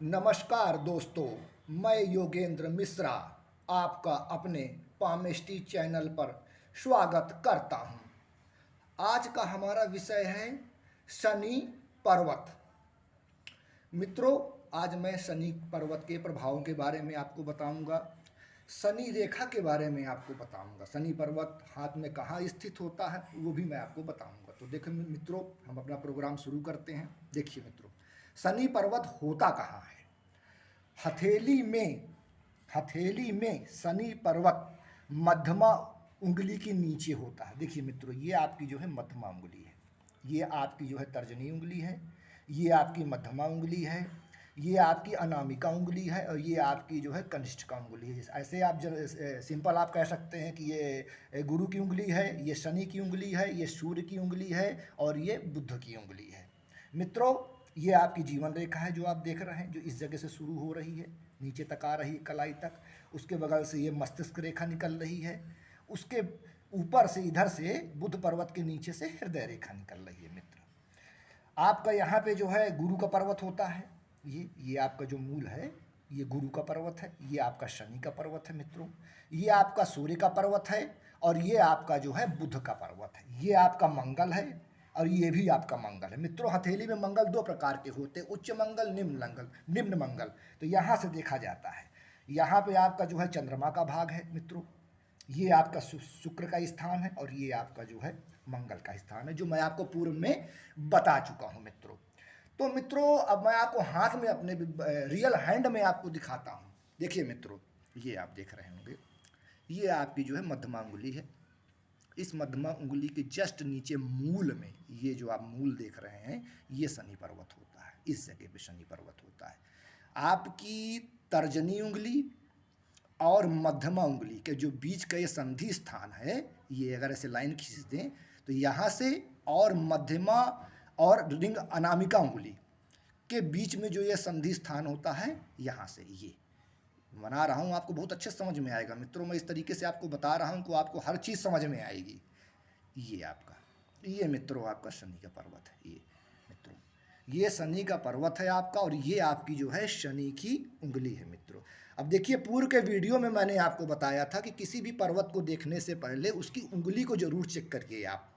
नमस्कार दोस्तों, मैं योगेंद्र मिश्रा आपका अपने पामेस्टी चैनल पर स्वागत करता हूं। आज का हमारा विषय है शनि पर्वत। मित्रों, आज मैं शनि पर्वत के प्रभावों के बारे में आपको बताऊंगा। शनि रेखा के बारे में आपको बताऊंगा। शनि पर्वत हाथ में कहाँ स्थित होता है वो भी मैं आपको बताऊंगा। तो देखिए मित्रों, हम अपना प्रोग्राम शुरू करते हैं। देखिए मित्रों, शनि पर्वत होता कहाँ है। हथेली में हथेली में शनि पर्वत मध्यमा उंगली के नीचे होता है। देखिए मित्रों, ये आपकी जो है मध्यमा उंगली है, ये आपकी जो है तर्जनी उंगली है, ये आपकी मध्यमा उंगली है, ये आपकी अनामिका उंगली है और ये आपकी जो है कनिष्ठिका उंगली है। ऐसे आप सिंपल आप कह सकते हैं कि ये गुरु की उंगली है, ये शनि की उंगली है, ये सूर्य की उंगली है और ये बुध की उंगली है। मित्रों, ये आपकी जीवन रेखा है जो आप देख रहे हैं, जो इस जगह से शुरू हो रही है, नीचे तक आ रही है कलाई तक। उसके बगल से ये मस्तिष्क रेखा निकल रही है। उसके ऊपर से इधर से बुध पर्वत के नीचे से हृदय रेखा निकल रही है। मित्र, आपका यहाँ पे जो है गुरु का पर्वत होता है। ये आपका जो मूल है, ये गुरु का पर्वत है। ये आपका शनि का पर्वत है। मित्रों, ये आपका सूर्य का पर्वत है और ये आपका जो है बुध का पर्वत है। ये आपका मंगल है और ये भी आपका मंगल है। मित्रों, हथेली में मंगल दो प्रकार के होते हैं, उच्च मंगल, निम्न मंगल। तो यहाँ से देखा जाता है, यहाँ पे आपका जो है चंद्रमा का भाग है। मित्रों, ये आपका शुक्र का स्थान है और ये आपका जो है मंगल का स्थान है, जो मैं आपको पूर्व में बता चुका हूँ। मित्रों, तो मित्रों, अब मैं आपको हाथ में अपने रियल हैंड में आपको दिखाता हूँ। देखिए मित्रों, ये आप देख रहे होंगे, ये आपकी जो है मध्यमा उंगली है। इस मध्यमा उंगली के जस्ट नीचे मूल में, ये जो आप मूल देख रहे हैं, ये शनि पर्वत होता है। इस जगह पे शनि पर्वत होता है। आपकी तर्जनी उंगली और मध्यमा उंगली के जो बीच का ये संधि स्थान है, ये अगर ऐसे लाइन खींच दें तो यहाँ से और मध्यमा और रिंग अनामिका उंगली के बीच में जो ये संधि स्थान होता है, यहाँ से ये बना रहा हूँ, आपको बहुत अच्छे समझ में आएगा। मित्रों, मैं इस तरीके से आपको बता रहा हूँ कि आपको हर चीज़ समझ में आएगी। ये आपका, ये मित्रों आपका शनि का पर्वत है। ये मित्रों, ये शनि का पर्वत है आपका और ये आपकी जो है शनि की उंगली है। मित्रों, अब देखिए, पूर्व के वीडियो में मैंने आपको बताया था कि किसी भी पर्वत को देखने से पहले उसकी उंगली को जरूर चेक करिए। आप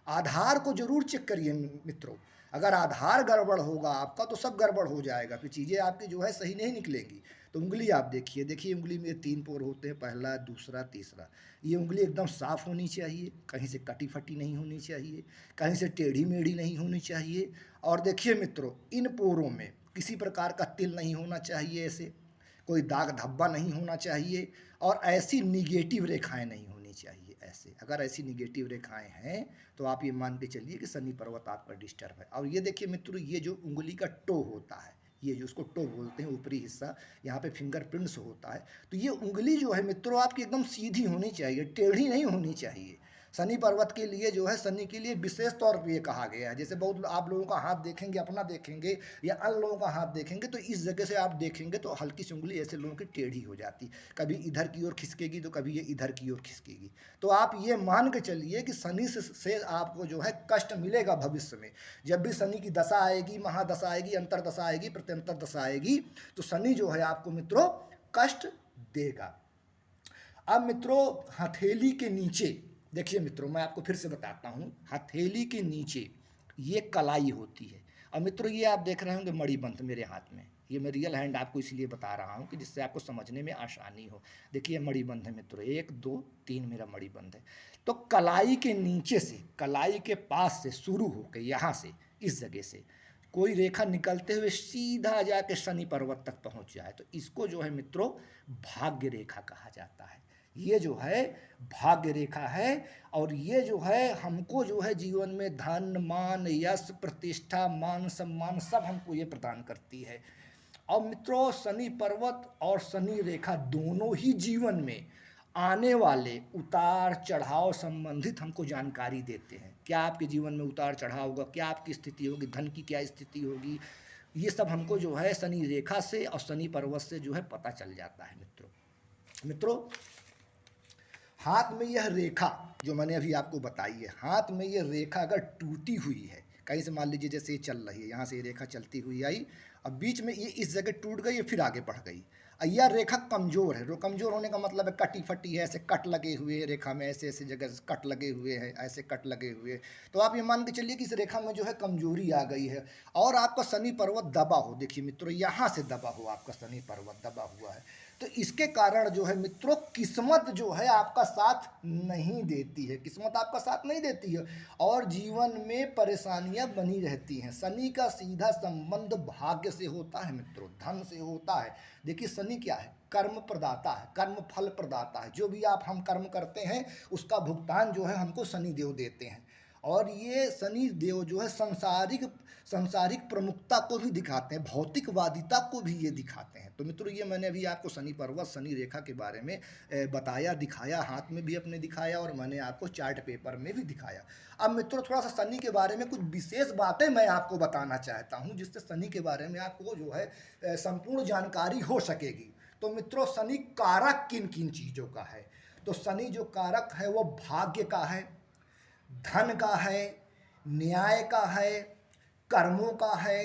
आधार को जरूर चेक करिए। मित्रों, अगर आधार गड़बड़ होगा आपका तो सब गड़बड़ हो जाएगा, फिर चीज़ें आपकी जो है सही नहीं निकलेंगी। तो उंगली आप देखिए, देखिए उंगली में 3 पोर होते हैं, पहला, दूसरा, तीसरा। ये उंगली एकदम साफ होनी चाहिए, कहीं से कटी फटी नहीं होनी चाहिए, कहीं से टेढ़ी मेढ़ी नहीं होनी चाहिए। और देखिए मित्रों, इन पोरों में किसी प्रकार का तिल नहीं होना चाहिए, ऐसे कोई दाग धब्बा नहीं होना चाहिए और ऐसी निगेटिव रेखाएं नहीं होनी चाहिए। ऐसे अगर ऐसी निगेटिव रेखाएं हैं तो आप ये मान के चलिए कि शनि पर्वत आपका डिस्टर्ब है। और ये देखिए मित्रों, ये जो उंगली का टो होता है, ये जो उसको टो बोलते हैं, ऊपरी हिस्सा, यहाँ पे फिंगरप्रिंट्स होता है। तो ये उंगली जो है मित्रों आपकी एकदम सीधी होनी चाहिए, टेढ़ी नहीं होनी चाहिए। शनि पर्वत के लिए जो है, शनि के लिए विशेष तौर पर ये कहा गया है। जैसे बहुत आप लोगों का हाथ देखेंगे, अपना देखेंगे या अन्य लोगों का हाथ देखेंगे, तो इस जगह से आप देखेंगे तो हल्की सी उंगली ऐसे लोगों की टेढ़ी हो जाती, कभी इधर की ओर खिसकेगी तो कभी ये इधर की ओर खिसकेगी। तो आप ये मान के चलिए कि शनि से आपको जो है कष्ट मिलेगा भविष्य में। जब भी शनि की दशा आएगी, महादशा आएगी, अंतरदशा आएगी, प्रत्यंतर दशा आएगी, तो शनि जो है आपको मित्रों कष्ट देगा। अब मित्रों, हथेली के नीचे देखिए मित्रों, मैं आपको फिर से बताता हूँ, हथेली के नीचे ये कलाई होती है। और मित्रों, ये आप देख रहे होंगे मणिबंध मेरे हाथ में, ये मैं रियल हैंड आपको इसलिए बता रहा हूँ कि जिससे आपको समझने में आसानी हो। देखिए मणिबंध है मित्रों, 1 2 3 मेरा मणिबंध है। तो कलाई के नीचे से, कलाई के पास से शुरू होकर यहाँ से, इस जगह से कोई रेखा निकलते हुए सीधा जाके शनि पर्वत तक पहुँच जाए तो इसको जो है मित्रों भाग्य रेखा कहा जाता है। ये जो है भाग्य रेखा है और ये जो है हमको जो है जीवन में धन, मान, यश, प्रतिष्ठा, मान सम्मान सब हमको ये प्रदान करती है। और मित्रों, शनि पर्वत और शनि रेखा दोनों ही जीवन में आने वाले उतार चढ़ाव संबंधित हमको जानकारी देते हैं। क्या आपके जीवन में उतार चढ़ाव होगा, क्या आपकी स्थिति होगी, धन की क्या स्थिति होगी, ये सब हमको जो है शनि रेखा से और शनि पर्वत से जो है पता चल जाता है। मित्रों, हाथ में यह रेखा जो मैंने अभी आपको बताई है, हाथ में यह रेखा अगर टूटी हुई है, कहीं से मान लीजिए जैसे ये चल रही है, यहाँ से ये रेखा चलती हुई आई अब बीच में ये इस जगह टूट गई, ये फिर आगे बढ़ गई। यह रेखा कमजोर है। कमजोर होने का मतलब है कटी फटी है, ऐसे कट लगे हुए हैं रेखा में, ऐसे ऐसे जगह कट लगे हुए हैं, ऐसे कट लगे हुए। तो आप ये मान के चलिए कि इस रेखा में जो है कमजोरी आ गई है और आपका शनि पर्वत दबा हो। देखिए मित्रों, यहाँ से दबा हो, आपका शनि पर्वत दबा हुआ है। तो इसके कारण जो है मित्रों, किस्मत जो है आपका साथ नहीं देती है, किस्मत आपका साथ नहीं देती है और जीवन में परेशानियां बनी रहती हैं। शनि का सीधा संबंध भाग्य से होता है मित्रों, धन से होता है। देखिए शनि क्या है? कर्म प्रदाता है, कर्म फल प्रदाता है। जो भी हम कर्म करते हैं उसका भुगतान जो है हमको शनि देव देते हैं। और ये शनि देव जो है सांसारिक प्रमुखता को भी दिखाते हैं, भौतिकवादिता को भी ये दिखाते हैं। तो मित्रों, ये मैंने अभी आपको शनि पर्वत शनि रेखा के बारे में बताया, दिखाया, हाथ में भी अपने दिखाया और मैंने आपको चार्ट पेपर में भी दिखाया। अब मित्रों, थोड़ा सा शनि के बारे में कुछ विशेष बातें मैं आपको बताना चाहता हूँ, जिससे शनि के बारे में आपको जो है संपूर्ण जानकारी हो सकेगी। तो मित्रों, शनि कारक किन किन चीज़ों का है? तो शनि जो कारक है वो भाग्य का है, धन का है, न्याय का है, कर्मों का है,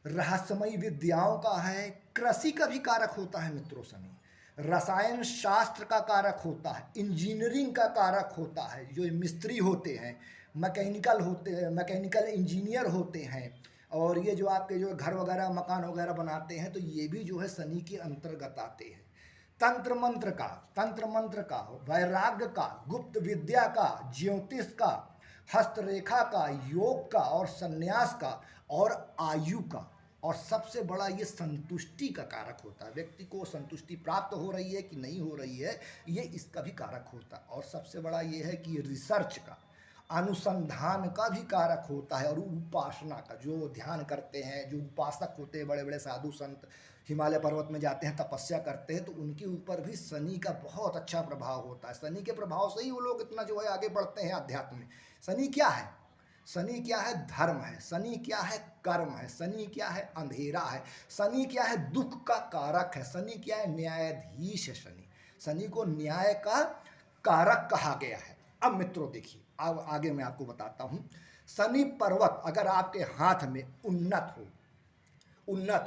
रहस्यमयी विद्याओं का है, कृषि का भी कारक होता है मित्रों शनि, रसायन शास्त्र का कारक होता है, इंजीनियरिंग का कारक होता है। जो मिस्त्री होते हैं, मैकेनिकल होते हैं, मैकेनिकल इंजीनियर होते हैं, और ये जो आपके जो घर वगैरह मकान वगैरह बनाते हैं, तो ये भी जो है शनि के अंतर्गत आते हैं। तंत्र मंत्र का, वैराग्य का, गुप्त विद्या का, ज्योतिष का, हस्तरेखा का, योग का और संन्यास का और आयु का। और सबसे बड़ा ये संतुष्टि का कारक होता है। व्यक्ति को संतुष्टि प्राप्त हो रही है कि नहीं हो रही है, ये इसका भी कारक होता है। और सबसे बड़ा ये है कि रिसर्च का, अनुसंधान का भी कारक होता है। और उपासना का, जो ध्यान करते हैं, जो उपासक होते हैं, बड़े बड़े साधु संत हिमालय पर्वत में जाते हैं, तपस्या करते हैं, तो उनके ऊपर भी शनि का बहुत अच्छा प्रभाव होता है। शनि के प्रभाव से ही वो लोग इतना जो है आगे बढ़ते हैं अध्यात्म में। शनि क्या है? शनि क्या है? धर्म है। शनि क्या है? कर्म है। शनि क्या है? अंधेरा है। शनि क्या है? दुख का कारक है। शनि क्या है? न्यायाधीश है। शनि शनि को न्याय का कारक कहा गया है। अब मित्रों देखिए, अब आगे मैं आपको बताता हूं। शनि पर्वत अगर आपके हाथ में उन्नत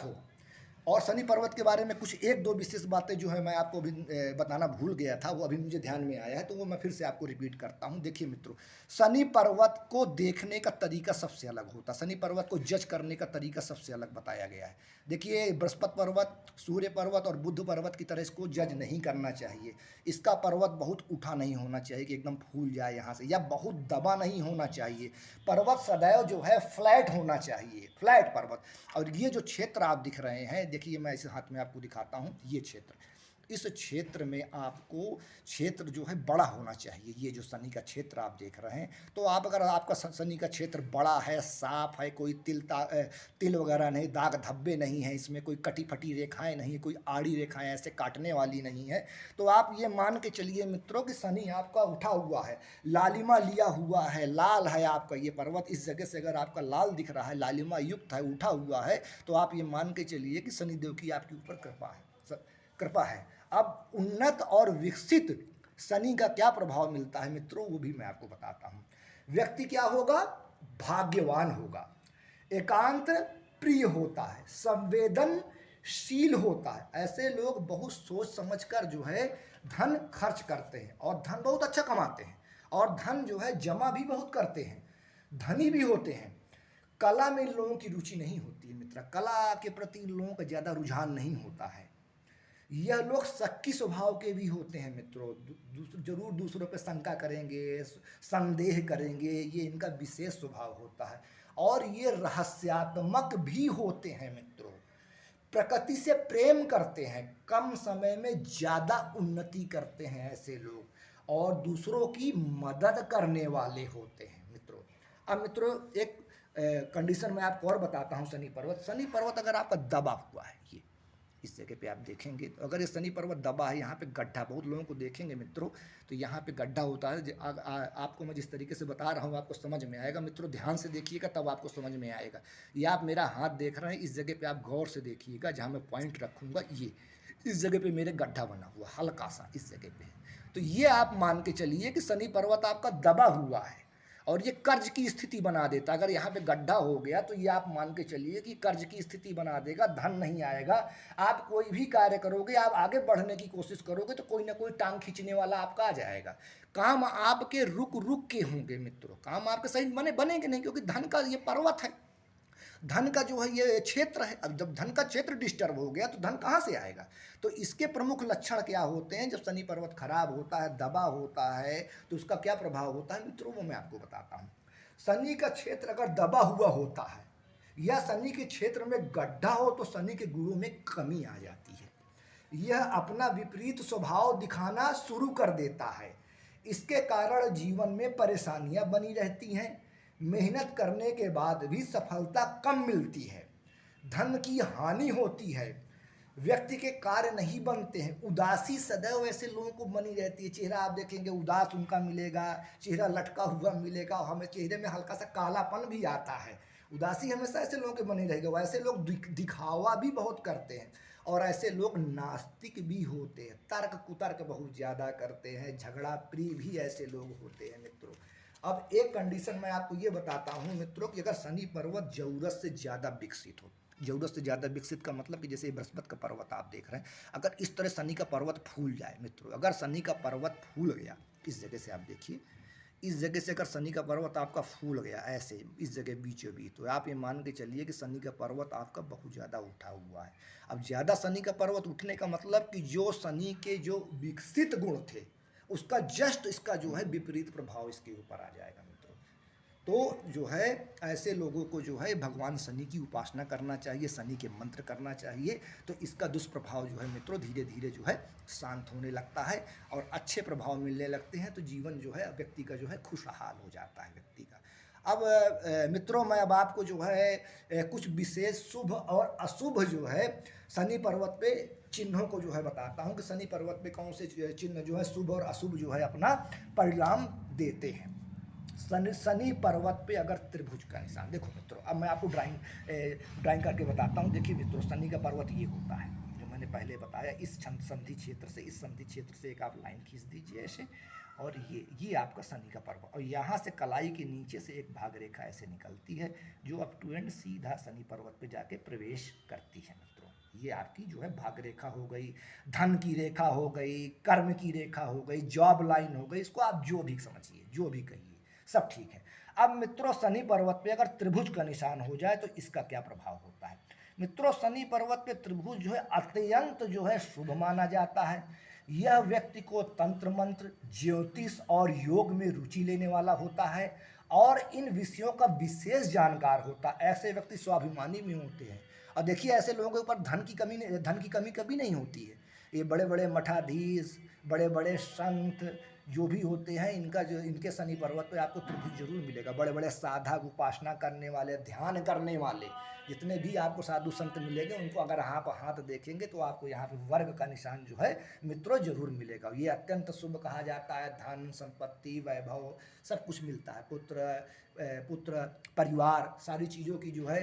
हो, और शनि पर्वत के बारे में कुछ एक दो विशेष बातें जो है मैं आपको अभी बताना भूल गया था, वो अभी मुझे ध्यान में आया है, तो वो मैं फिर से आपको रिपीट करता हूँ। देखिए मित्रों, शनि पर्वत को देखने का तरीका सबसे अलग होता है। शनि पर्वत को जज करने का तरीका सबसे अलग बताया गया है। देखिए, बृहस्पति पर्वत, सूर्य पर्वत और बुध पर्वत की तरह इसको जज नहीं करना चाहिए। इसका पर्वत बहुत उठा नहीं होना चाहिए कि एकदम फूल जाए यहाँ से, या बहुत दबा नहीं होना चाहिए। पर्वत सदैव जो है फ्लैट होना चाहिए, फ्लैट पर्वत। और ये जो क्षेत्र आप दिख रहे हैं, देखिए मैं इस हाथ में आपको दिखाता हूँ, ये क्षेत्र, इस क्षेत्र में आपको क्षेत्र जो है बड़ा होना चाहिए। ये जो शनि का क्षेत्र आप देख रहे हैं, तो आप अगर आपका शनि का क्षेत्र बड़ा है, साफ है, कोई तिल वगैरह नहीं, दाग धब्बे नहीं है, इसमें कोई कटी फटी रेखाएं नहीं, कोई आड़ी रेखाएं ऐसे काटने वाली नहीं है, तो आप ये मान के चलिए मित्रों कि शनि आपका उठा हुआ है, लालिमा लिया हुआ है, लाल है आपका ये पर्वत। इस जगह से अगर आपका लाल दिख रहा है, लालिमा युक्त है, उठा हुआ है, तो आप ये मान के चलिए कि शनिदेव की आपके ऊपर कृपा है। अब उन्नत और विकसित शनि का क्या प्रभाव मिलता है मित्रों, वो भी मैं आपको बताता हूं। व्यक्ति क्या होगा? भाग्यवान होगा, एकांत प्रिय होता है, संवेदनशील होता है। ऐसे लोग बहुत सोच समझकर जो है धन खर्च करते हैं और धन बहुत अच्छा कमाते हैं, और धन जो है जमा भी बहुत करते हैं, धनी भी होते हैं। कला में इन लोगों की रुचि नहीं होती है मित्र, कला के प्रति इन लोगों का ज़्यादा रुझान नहीं होता है। यह लोग शक्की स्वभाव के भी होते हैं मित्रों, जरूर दूसरों पे शंका करेंगे, संदेह करेंगे, ये इनका विशेष स्वभाव होता है। और ये रहस्यात्मक भी होते हैं मित्रों, प्रकृति से प्रेम करते हैं, कम समय में ज़्यादा उन्नति करते हैं ऐसे लोग, और दूसरों की मदद करने वाले होते हैं मित्रों। अब मित्रों, एक कंडीशन मैं आपको और बताता हूँ। शनि पर्वत अगर आपका दबा हुआ है, ये इस जगह पे आप देखेंगे, तो अगर ये शनि पर्वत दबा है, यहाँ पे गड्ढा, बहुत लोगों को देखेंगे मित्रों, तो यहाँ पे गड्ढा होता है। आपको मैं जिस तरीके से बता रहा हूँ आपको समझ में आएगा मित्रों, ध्यान से देखिएगा तब आपको समझ में आएगा। ये आप मेरा हाथ देख रहे हैं, इस जगह पे आप गौर से देखिएगा, जहाँ मैं पॉइंट रखूँगा, ये इस जगह पे मेरे गड्ढा बना हुआ हल्का सा इस जगह पे। तो ये आप मान के चलिए कि शनि पर्वत आपका दबा हुआ है। और ये कर्ज की स्थिति बना देता। अगर यहाँ पे गड्ढा हो गया तो ये आप मान के चलिए कि कर्ज की स्थिति बना देगा, धन नहीं आएगा। आप कोई भी कार्य करोगे, आप आगे बढ़ने की कोशिश करोगे तो कोई ना कोई टांग खींचने वाला आपका आ जाएगा। काम आपके रुक रुक के होंगे मित्रों, काम आपके सही बनेंगे नहीं, क्योंकि धन का ये पर्वत है, धन का जो है ये क्षेत्र है। अब जब धन का क्षेत्र डिस्टर्ब हो गया तो धन कहाँ से आएगा। तो इसके प्रमुख लक्षण क्या होते हैं, जब शनि पर्वत खराब होता है, दबा होता है, तो उसका क्या प्रभाव होता है मित्रों, वो मैं आपको बताता हूँ। शनि का क्षेत्र अगर दबा हुआ होता है या शनि के क्षेत्र में गड्ढा हो तो शनि के गुणों में कमी आ जाती है, यह अपना विपरीत स्वभाव दिखाना शुरू कर देता है। इसके कारण जीवन में परेशानियां बनी रहती हैं, मेहनत करने के बाद भी सफलता कम मिलती है, धन की हानि होती है, व्यक्ति के कार्य नहीं बनते हैं, उदासी सदैव ऐसे लोगों को बनी रहती है। चेहरा आप देखेंगे उदास उनका मिलेगा, चेहरा लटका हुआ मिलेगा, और हमें चेहरे में हल्का सा कालापन भी आता है। उदासी हमेशा ऐसे लोगों के बनी रहेगी। वैसे लोग दिखावा भी बहुत करते हैं, और ऐसे लोग नास्तिक भी होते हैं, तर्क कुतर्क बहुत ज़्यादा करते हैं, झगड़ा प्रिय भी ऐसे लोग होते हैं मित्रों। अब एक कंडीशन मैं आपको ये बताता हूँ मित्रों कि अगर शनि पर्वत ज़रूरत से ज़्यादा विकसित हो, ज़रूरत से ज़्यादा विकसित का मतलब कि जैसे बृहस्पति का पर्वत आप देख रहे हैं, अगर इस तरह शनि का पर्वत फूल जाए मित्रों, अगर शनि का पर्वत फूल गया इस जगह से, आप देखिए इस जगह से अगर शनि का पर्वत आपका फूल गया ऐसे इस जगह बीचों बीच, तो आप ये मान के चलिए कि शनि का पर्वत आपका बहुत ज़्यादा उठा हुआ है। अब ज़्यादा शनि का पर्वत उठने का मतलब कि जो शनि के जो विकसित गुण थे उसका जस्ट इसका जो है विपरीत प्रभाव इसके ऊपर आ जाएगा मित्रों। तो जो है ऐसे लोगों को जो है भगवान शनि की उपासना करना चाहिए, शनि के मंत्र करना चाहिए, तो इसका दुष्प्रभाव जो है मित्रों धीरे धीरे जो है शांत होने लगता है और अच्छे प्रभाव मिलने लगते हैं। तो जीवन जो है व्यक्ति का जो है खुशहाल हो जाता है व्यक्ति का। अब मित्रों मैं अब आपको जो है कुछ विशेष शुभ और अशुभ जो है शनि पर्वत पे चिन्हों को जो है बताता हूँ कि शनि पर्वत पे कौन से चिन्ह जो है शुभ और अशुभ जो है अपना परिणाम देते हैं। शनि पर्वत पे अगर त्रिभुज का निशान, देखो मित्रों अब मैं आपको ड्राइंग करके बताता हूँ। देखिए मित्रों शनि का पर्वत ये होता है जो मैंने पहले बताया, इस संधि क्षेत्र से, इस संधि क्षेत्र से एक आप लाइन खींच दीजिए ऐसे, और ये आपका शनि का पर्वत, और यहाँ से कलाई के नीचे से एक भाग रेखा ऐसे निकलती है जो अप टू एंड सीधा शनि पर्वत पे जाके प्रवेश करती है मित्रों। ये आपकी जो है भाग रेखा हो गई, धन की रेखा हो गई, कर्म की रेखा हो गई, जॉब लाइन हो गई, इसको आप जो भी समझिए जो भी कहिए सब ठीक है। अब मित्रों शनि पर्वत पे अगर त्रिभुज का निशान हो जाए तो इसका क्या प्रभाव होता है मित्रों। शनि पर्वत पे त्रिभुज जो है अत्यंत जो है शुभ माना जाता है। यह व्यक्ति को तंत्र मंत्र, ज्योतिष और योग में रुचि लेने वाला होता है और इन विषयों का विशेष जानकार होता है। ऐसे व्यक्ति स्वाभिमानी भी होते हैं, और देखिए ऐसे लोगों के ऊपर धन की कमी कभी नहीं होती है। ये बड़े बड़े मठाधीश, बड़े बड़े संत जो भी होते हैं, इनका जो इनके शनि पर्वत पे आपको त्रिभुज जरूर मिलेगा। बड़े बड़े साधक, उपासना करने वाले, ध्यान करने वाले जितने भी आपको साधु संत मिलेंगे, उनको अगर आप हाथ देखेंगे तो आपको यहाँ पे वर्ग का निशान जो है मित्रों जरूर मिलेगा। ये अत्यंत शुभ कहा जाता है, धन संपत्ति वैभव सब कुछ मिलता है, पुत्र परिवार सारी चीज़ों की जो है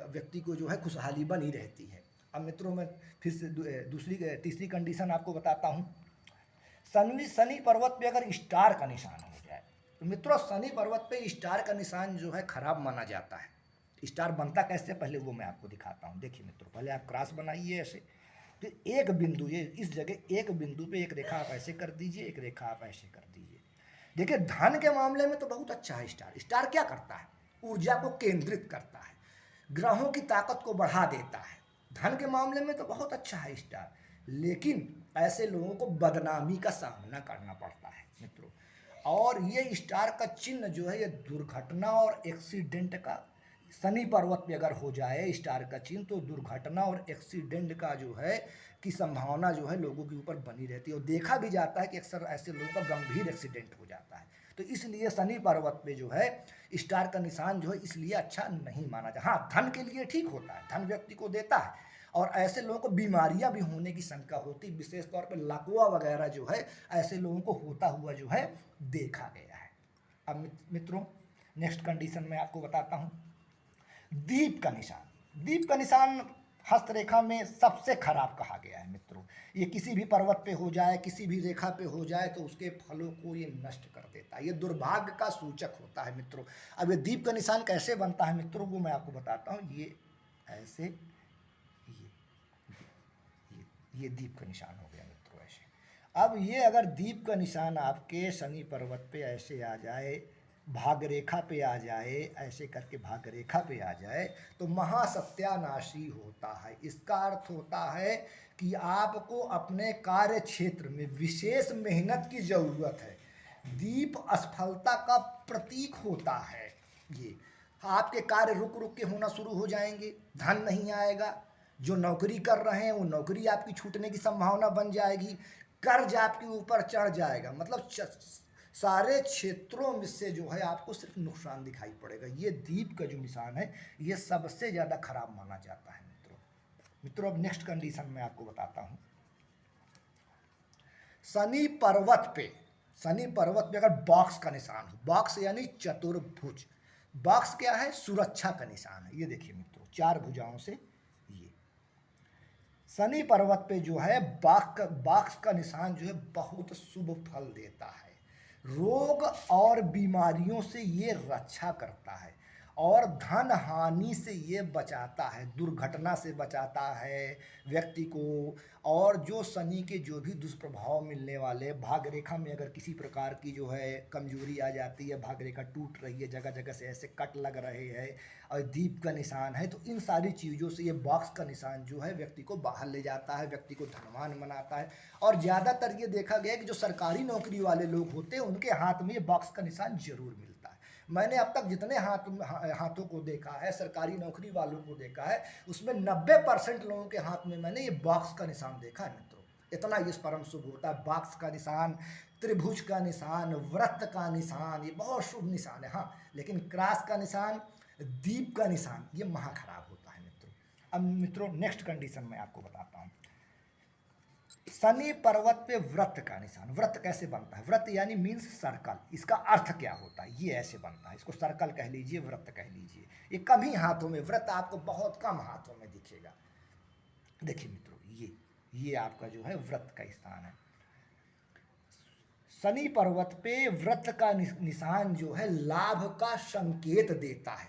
व्यक्ति को जो है खुशहाली बनी रहती है। अब मित्रों मैं फिर से तीसरी कंडीशन आपको बताता हूँ। शनि पर्वत पे अगर स्टार का निशान हो जाए तो मित्रों शनि पर्वत पे स्टार का निशान जो है खराब माना जाता है। स्टार बनता कैसे पहले वो मैं आपको दिखाता हूँ। देखिए मित्रों पहले आप क्रॉस बनाइए ऐसे, तो एक बिंदु ये इस जगह एक बिंदु पे एक रेखा आप ऐसे कर दीजिए, एक रेखा आप ऐसे कर दीजिए। देखिए धन के मामले में तो बहुत अच्छा है स्टार। स्टार क्या करता है, ऊर्जा को केंद्रित करता है, ग्रहों की ताकत को बढ़ा देता है। धन के मामले में तो बहुत अच्छा है स्टार, लेकिन ऐसे लोगों को बदनामी का सामना करना पड़ता है मित्रों। और ये स्टार का चिन्ह जो है ये दुर्घटना और एक्सीडेंट का, शनि पर्वत पे अगर हो जाए स्टार का चिन्ह तो दुर्घटना और एक्सीडेंट का जो है की संभावना जो है लोगों के ऊपर बनी रहती है। और देखा भी जाता है कि अक्सर ऐसे लोगों का गंभीर एक्सीडेंट हो जाता है। तो इसलिए शनि पर्वत पे जो है स्टार का निशान जो है इसलिए अच्छा नहीं माना जाता। हाँ धन के लिए ठीक होता है, धन व्यक्ति को देता है, और ऐसे लोगों को बीमारियां भी होने की शंका होती, विशेष तौर पर लकवा वगैरह जो है ऐसे लोगों को होता हुआ जो है देखा गया है। अब मित्रों नेक्स्ट कंडीशन में आपको बताता हूँ, दीप का निशान। दीप का निशान हस्तरेखा में सबसे खराब कहा गया है मित्रों। ये किसी भी पर्वत पे हो जाए, किसी भी रेखा पे हो जाए तो उसके फलों को ये नष्ट कर देता है, ये दुर्भाग्य का सूचक होता है मित्रों। अब ये दीप का निशान कैसे बनता है मित्रों, वो मैं आपको बताता हूँ। ये ऐसे, ये दीप का निशान हो गया मित्रों ऐसे। अब ये अगर दीप का निशान आपके शनि पर्वत पे ऐसे आ जाए, भाग रेखा पे आ जाए, ऐसे करके भाग रेखा पे आ जाए, तो महासत्यानाशी होता है। इसका अर्थ होता है कि आपको अपने कार्य क्षेत्र में विशेष मेहनत की ज़रूरत है। दीप असफलता का प्रतीक होता है। ये आपके कार्य रुक रुक के होना शुरू हो जाएंगे, धन नहीं आएगा, जो नौकरी कर रहे हैं वो नौकरी आपकी छूटने की संभावना बन जाएगी, कर्ज आपके ऊपर चढ़ जाएगा, मतलब सारे क्षेत्रों में से जो है आपको सिर्फ नुकसान दिखाई पड़ेगा। ये दीप का जो निशान है ये सबसे ज़्यादा खराब माना जाता है मित्रों। अब नेक्स्ट कंडीशन मैं आपको बताता हूँ। शनि पर्वत पे अगर बॉक्स का निशान हो, बॉक्स यानी चतुर्भुज, बॉक्स क्या है, सुरक्षा का निशान है। ये देखिए मित्रों, 4 भुजाओं से ये शनि पर्वत पे जो है बॉक्स का निशान जो है बहुत शुभ फल देता है। रोग और बीमारियों से ये रक्षा करता है और धन हानि से ये बचाता है, दुर्घटना से बचाता है व्यक्ति को। और जो शनि के जो भी दुष्प्रभाव मिलने वाले, भाग रेखा में अगर किसी प्रकार की जो है कमजोरी आ जाती है, भाग रेखा टूट रही है, जगह जगह से ऐसे कट लग रहे हैं और दीप का निशान है, तो इन सारी चीज़ों से ये बॉक्स का निशान जो है व्यक्ति को बाहर ले जाता है, व्यक्ति को धनवान बनाता है। और ज़्यादातर ये देखा गया कि जो सरकारी नौकरी वाले लोग होते हैं उनके हाथ में ये बॉक्स का निशान जरूर मिलता है। मैंने अब तक जितने हाथों को देखा है, सरकारी नौकरी वालों को देखा है, उसमें 90% लोगों के हाथ में मैंने ये बॉक्स का निशान देखा है मित्रों। इतना ये परम शुभ होता है। बॉक्स का निशान, त्रिभुज का निशान, वृत्त का निशान, ये बहुत शुभ निशान है। हाँ, लेकिन क्रॉस का निशान, दीप का निशान, ये महा खराब होता है मित्रों। अब मित्रों नेक्स्ट कंडीशन मैं आपको बताता हूँ। शनि पर्वत पे व्रत का निशान, व्रत कैसे बनता है, व्रत यानी मीन्स सर्कल, इसका अर्थ क्या होता है, ये ऐसे बनता है, इसको सर्कल कह लीजिए, व्रत कह लीजिए। ये कम ही हाथों में, व्रत आपको बहुत कम हाथों में दिखेगा। देखिए मित्रों, ये आपका जो है व्रत का स्थान है। शनि पर्वत पे व्रत का निशान जो है लाभ का संकेत देता है।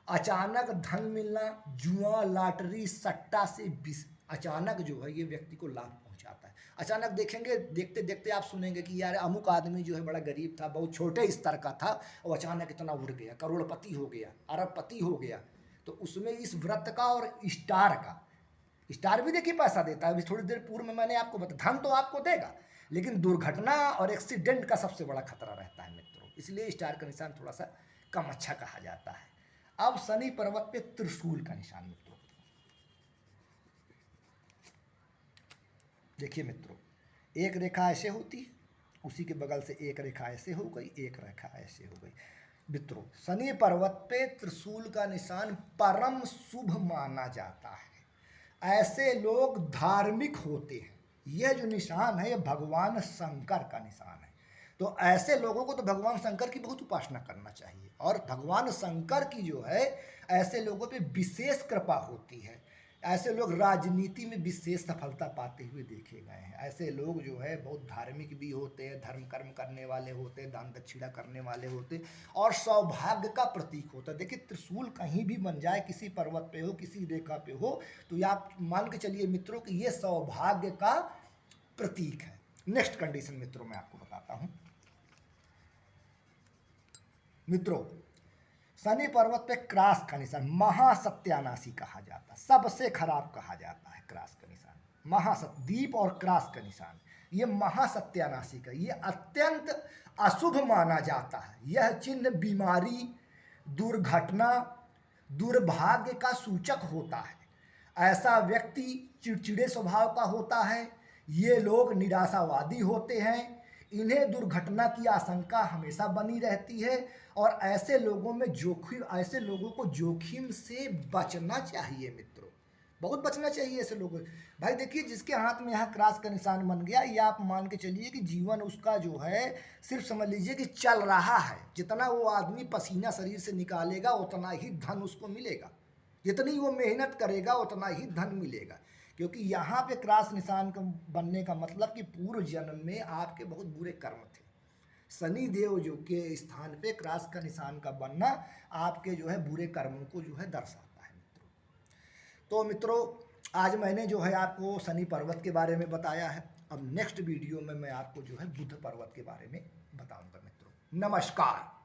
अचानक धन मिलना, जुआ, लॉटरी, सट्टा से अचानक जो है ये व्यक्ति को लाभ पहुंचाता है। अचानक देखेंगे, देखते देखते आप सुनेंगे कि यार अमुक आदमी जो है बड़ा गरीब था, बहुत छोटे स्तर का था, और अचानक इतना उड़ गया, करोड़पति हो गया, अरबपति हो गया। तो उसमें इस व्रत का और स्टार भी देखिए पैसा देता है। अभी थोड़ी देर पूर्व में मैंने आपको बताया, धन तो आपको देगा लेकिन दुर्घटना और एक्सीडेंट का सबसे बड़ा खतरा रहता है मित्रों, इसलिए स्टार का निशान थोड़ा सा कम अच्छा कहा जाता है। अब शनि पर्वत पे त्रिशूल का निशान मित्रों, देखिए मित्रों, एक रेखा ऐसे होती है, उसी के बगल से एक रेखा ऐसे हो गई, एक रेखा ऐसे हो गई मित्रों। शनि पर्वत पे त्रिशूल का निशान परम शुभ माना जाता है। ऐसे लोग धार्मिक होते हैं। यह जो निशान है ये भगवान शंकर का निशान है। तो ऐसे लोगों को तो भगवान शंकर की बहुत उपासना करना चाहिए, और भगवान शंकर की जो है ऐसे लोगों पे विशेष कृपा होती है। ऐसे लोग राजनीति में विशेष सफलता पाते हुए देखे गए हैं। ऐसे लोग जो है बहुत धार्मिक भी होते हैं, धर्म कर्म करने वाले होते हैं, दान दक्षिणा करने वाले होते हैं, और सौभाग्य का प्रतीक होता है। देखिए त्रिशूल कहीं भी बन जाए, किसी पर्वत पे हो, किसी रेखा पे हो, तो ये आप मान के चलिए मित्रों कि ये सौभाग्य का प्रतीक है। नेक्स्ट कंडीशन मित्रों मैं आपको बताता हूं। मित्रों शनि पर्वत पे क्रॉस का निशान महासत्यानाशी कहा जाता है, सबसे खराब कहा जाता है क्रॉस का निशान। दीप और क्रॉस का निशान ये महासत्यानाशी का, ये अत्यंत अशुभ माना जाता है। यह चिन्ह बीमारी, दुर्घटना, दुर्भाग्य का सूचक होता है। ऐसा व्यक्ति चिड़चिड़े स्वभाव का होता है। ये लोग निराशावादी होते हैं। इन्हें दुर्घटना की आशंका हमेशा बनी रहती है, और ऐसे लोगों को जोखिम से बचना चाहिए मित्रों, बहुत बचना चाहिए ऐसे लोगों। भाई देखिए, जिसके हाथ में यहाँ क्रॉस का निशान बन गया, ये आप मान के चलिए कि जीवन उसका जो है सिर्फ समझ लीजिए कि चल रहा है। जितना वो आदमी पसीना शरीर से निकालेगा उतना ही धन उसको मिलेगा। जितनी वो मेहनत करेगा उतना ही धन मिलेगा, क्योंकि यहाँ पे क्रॉस निशान का बनने का मतलब कि पूर्व जन्म में आपके बहुत बुरे कर्म थे। शनि देव जो के स्थान पे क्रॉस का निशान का बनना आपके जो है बुरे कर्मों को जो है दर्शाता है मित्रों। तो मित्रों, आज मैंने जो है आपको शनि पर्वत के बारे में बताया है। अब नेक्स्ट वीडियो में मैं आपको जो है बुध पर्वत के बारे में बताऊंगा मित्रों। नमस्कार।